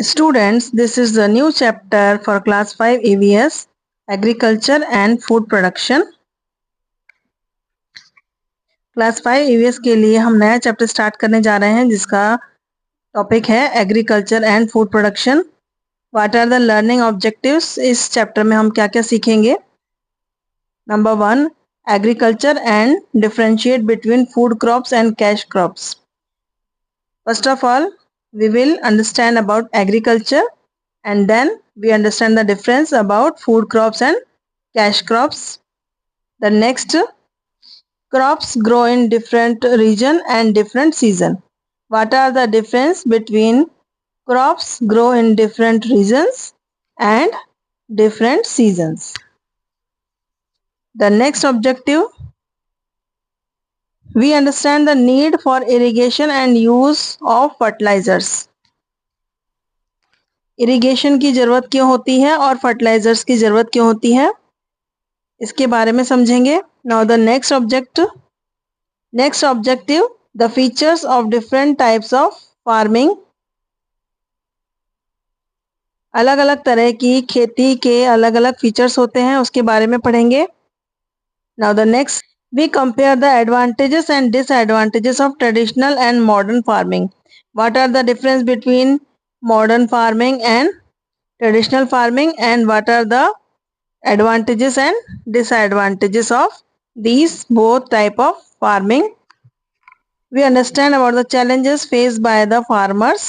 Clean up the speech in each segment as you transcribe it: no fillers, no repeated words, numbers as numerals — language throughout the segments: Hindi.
Students, this is the new chapter for class 5 EVS, Agriculture and Food Production. Class 5 EVS के लिए हम नया चैप्टर स्टार्ट करने जा रहे हैं जिसका टॉपिक है agriculture and food production. What are the learning objectives? इस चैप्टर में हम क्या क्या सीखेंगे. Number 1, agriculture and differentiate between food crops and cash crops. First of all, we will understand about agriculture and then we understand the difference about food crops and cash crops. The next, crops grow in different region and different season. What are the difference between crops grow in different regions and different seasons? The next objective, we understand the need for irrigation and use of fertilizers. Irrigation की ज़रूरत क्यों होती है और फर्टिलाइजर्स की ज़रूरत क्यों होती है, इसके बारे में समझेंगे. Now the next objective, the features of different types of farming. अलग अलग तरह की खेती के अलग अलग फीचर्स होते हैं, उसके बारे में पढ़ेंगे. Now the next, we compare the advantages and disadvantages of traditional and modern farming. What are the difference between modern farming and traditional farming and what are the advantages and disadvantages of these both type of farming. We understand about the challenges faced by the farmers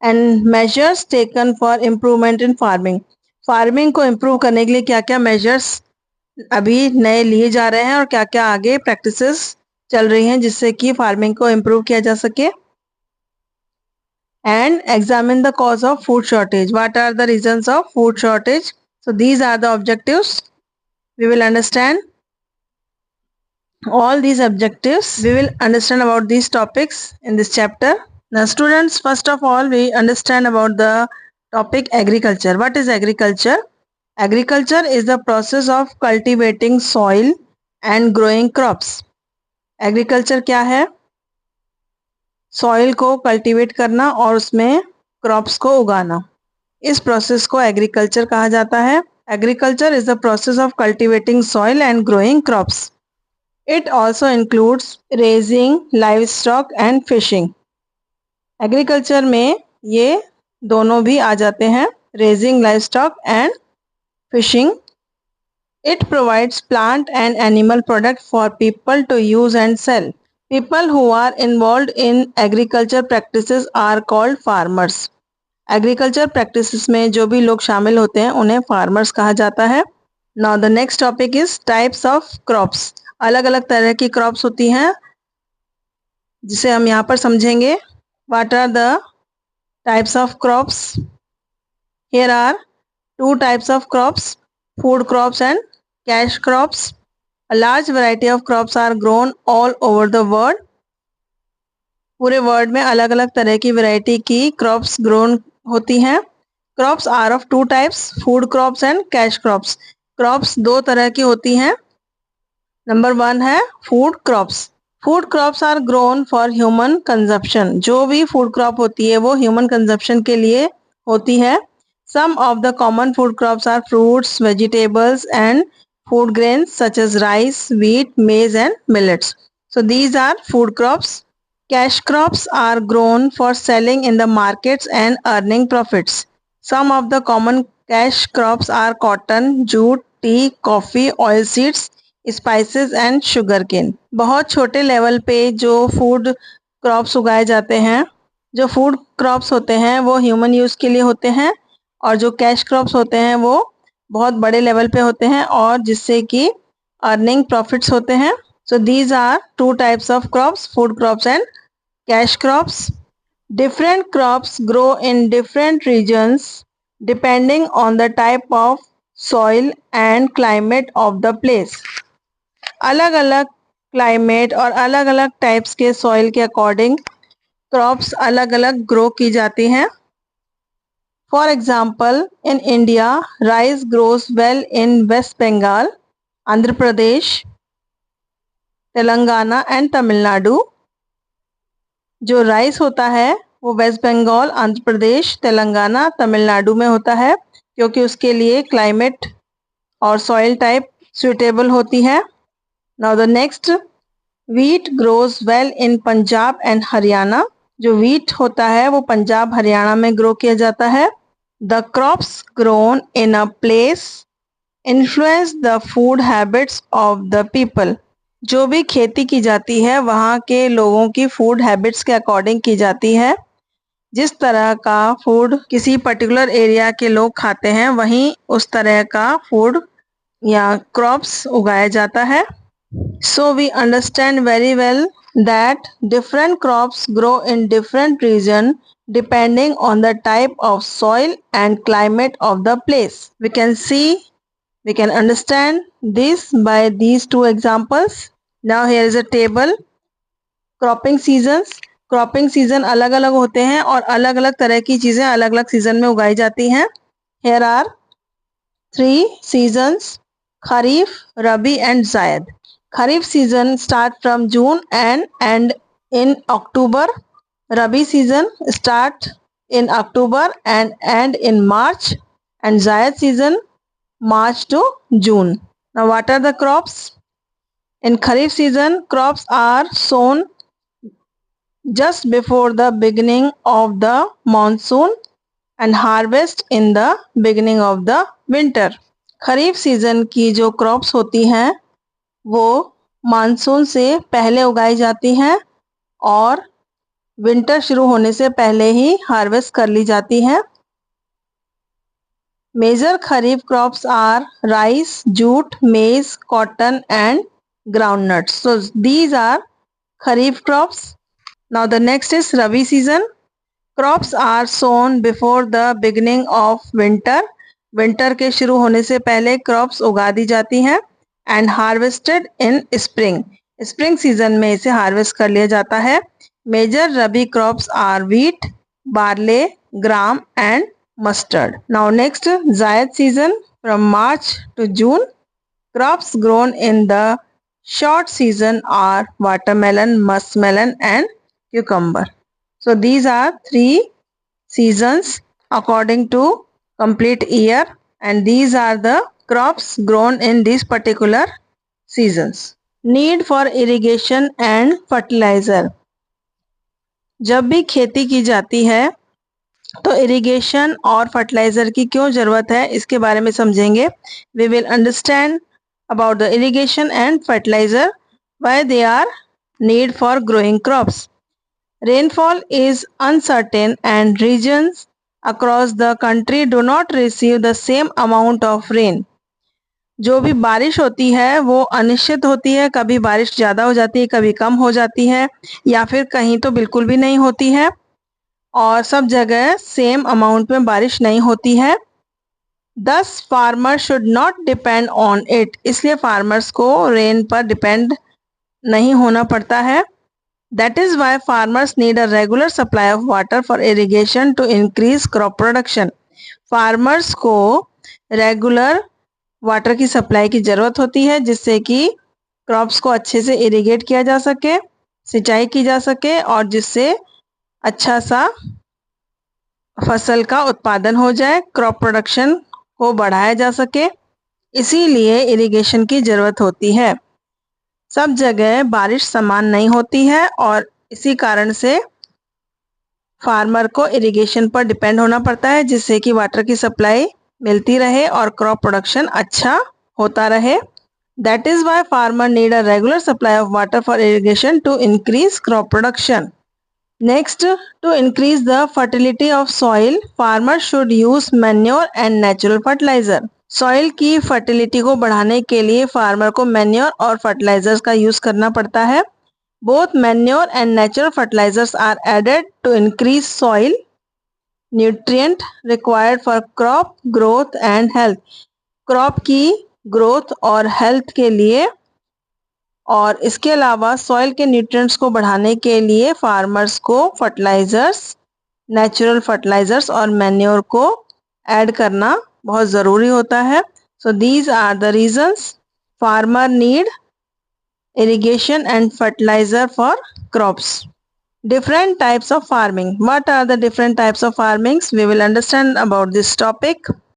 and measures taken for improvement in farming. Farming को इम्प्रूव करने के लिए क्या क्या मेजर्स अभी नए लिए जा रहे हैं और क्या क्या आगे प्रैक्टिसेस चल रही हैं जिससे कि फार्मिंग को इम्प्रूव किया जा सके. And examine the cause of food shortage. What are the reasons of food shortage? So these are the objectives. We will understand all these objectives. We will understand about these topics in this chapter. Now students, first of all we understand about the topic agriculture. What is agriculture? Agriculture is the process of cultivating soil and growing crops. Agriculture क्या है? सॉइल को कल्टीवेट करना और उसमें क्रॉप्स को उगाना, इस प्रोसेस को एग्रीकल्चर कहा जाता है. Agriculture is the process of cultivating soil and growing crops. It also includes raising livestock and fishing. Agriculture में ये दोनों भी आ जाते हैं, raising livestock and fishing. It provides plant and animal product for people to use and sell. People who are involved in agriculture practices are called farmers. Agriculture practices में जो भी लोग शामिल होते हैं उन्हें farmers कहा जाता है. Now the next topic is types of crops. अलग अलग तरह की crops होती हैं जिसे हम यहाँ पर समझेंगे. What are the types of crops? Here are two types of crops, food crops and cash crops. A large variety of crops are grown all over the world. पूरे वर्ल्ड में अलग अलग तरह की वैरायटी की क्रॉप्स ग्रोन होती हैं. Crops are of two types, food crops and cash crops. Crops दो तरह की होती हैं. नंबर 1 है food crops. Food crops are grown for human consumption. जो भी फूड क्रॉप होती है वो ह्यूमन कंजप्शन के लिए होती है. Some of the common food crops are fruits, vegetables and food grains such as rice, wheat, maize and millets. So these are food crops. Cash crops are grown for selling in the markets and earning profits. Some of the common cash crops are cotton, jute, tea, coffee, oil seeds, spices and sugarcane. बहुत छोटे लेवल पे जो फूड क्रॉप्स उगाए जाते हैं, जो फूड क्रॉप्स होते हैं वो ह्यूमन यूज़ के लिए होते हैं और जो कैश क्रॉप्स होते हैं वो बहुत बड़े लेवल पे होते हैं और जिससे कि अर्निंग प्रॉफिट्स होते हैं. So these are two types of crops, food crops and cash crops. Different crops grow in different regions depending on the type of soil and climate of the place. अलग अलग क्लाइमेट और अलग अलग टाइप्स के सॉइल के अकॉर्डिंग क्रॉप्स अलग अलग ग्रो की जाती हैं. For example, in India, rice grows well in West Bengal, Andhra Pradesh, Telangana and Tamil Nadu. जो राइस होता है वो वेस्ट बंगाल, आंध्र प्रदेश, तेलंगाना, तमिलनाडु में होता है, क्योंकि उसके लिए क्लाइमेट और सॉइल टाइप सुटेबल होती है। Now the next, wheat grows well in Punjab and Haryana. जो व्हीट होता है वो पंजाब हरियाणा में ग्रो किया जाता है। The crops grown in a place influence the food habits of the people. जो भी खेती की जाती है वहाँ के लोगों की फूड हैबिट्स के अकॉर्डिंग की जाती है। जिस तरह का फूड किसी पर्टिकुलर एरिया के लोग खाते हैं वहीं उस तरह का फूड या क्रॉप्स उगाया जाता है। So we understand very well that different crops grow in different region depending on the type of soil and climate of the place. We can understand this by these two examples. Now here is a table. Cropping seasons. Cropping season अलग अलग होते हैं और अलग अलग तरह की चीजें अलग अलग सीजन में उगाई जाती हैं। Here are 3 seasons: kharif, rabi and zaid. Kharif season start from June and end in October. Rabi season start in October and end in March. And zaid season March to June. Now what are the crops? In Kharif season, crops are sown just before the beginning of the monsoon and harvest in the beginning of the winter. Kharif season की जो क्रॉप्स होती हैं वो मानसून से पहले उगाई जाती हैं और विंटर शुरू होने से पहले ही हार्वेस्ट कर ली जाती हैं। Major kharif crops are rice, jute, maize, cotton and groundnuts. So these are kharif crops. Now the next is rabi season. Crops are sown before the beginning of winter. Winter के शुरू होने से पहले crops उगा दी जाती हैं and harvested in spring. Spring season में इसे harvest कर लिया जाता है। Major rabi crops are wheat, barley, gram and mustard. Now next, Zayed season from March to June. Crops grown in the short season are watermelon, muskmelon and cucumber. So these are 3 seasons according to complete year and these are the crops grown in these particular seasons. Need for irrigation and fertilizer. जब भी खेती की जाती है तो इरिगेशन और फर्टिलाइजर की क्यों जरूरत है इसके बारे में समझेंगे। We will understand about the irrigation and fertilizer, why they are need for growing crops. Rainfall is uncertain and regions across the country do not receive the same amount of rain. जो भी बारिश होती है वो अनिश्चित होती है, कभी बारिश ज़्यादा हो जाती है, कभी कम हो जाती है या फिर कहीं तो बिल्कुल भी नहीं होती है और सब जगह सेम अमाउंट में बारिश नहीं होती है। Thus farmers should not depend on it. इसलिए फार्मर्स को रेन पर डिपेंड नहीं होना पड़ता है। That is why farmers need a regular supply of water for irrigation to increase crop production. Farmers को रेगुलर वाटर की सप्लाई की ज़रूरत होती है जिससे कि क्रॉप्स को अच्छे से इरिगेट किया जा सके, सिंचाई की जा सके और जिससे अच्छा सा फसल का उत्पादन हो जाए, क्रॉप प्रोडक्शन को बढ़ाया जा सके, इसीलिए इरिगेशन की ज़रूरत होती है। सब जगह बारिश समान नहीं होती है और इसी कारण से फार्मर को इरिगेशन पर डिपेंड होना पड़ता है जिससे कि वाटर की सप्लाई मिलती रहे और क्रॉप प्रोडक्शन अच्छा होता रहे। That is why farmer need a regular supply of water for irrigation to increase crop production. Next, to increase the fertility of soil farmer should use manure and natural fertiliser. Soil की फर्टिलिटी को बढ़ाने के लिए फार्मर को मैन्योर और फर्टिलाइजर्स का यूज करना पड़ता है। Both manure and natural fertilisers are added to increase soil nutrient required for crop growth and health. Crop की ग्रोथ और हेल्थ के लिए और इसके अलावा सॉइल के न्यूट्रिएंट्स को बढ़ाने के लिए फार्मर्स को फर्टिलाइजर्स, नेचुरल फर्टिलाइजर्स और मैन्योर को ऐड करना बहुत ज़रूरी होता है। So these are the reasons farmer need irrigation and fertilizer for crops. Different types of farming. What are the different types of farmings? We will understand about this topic.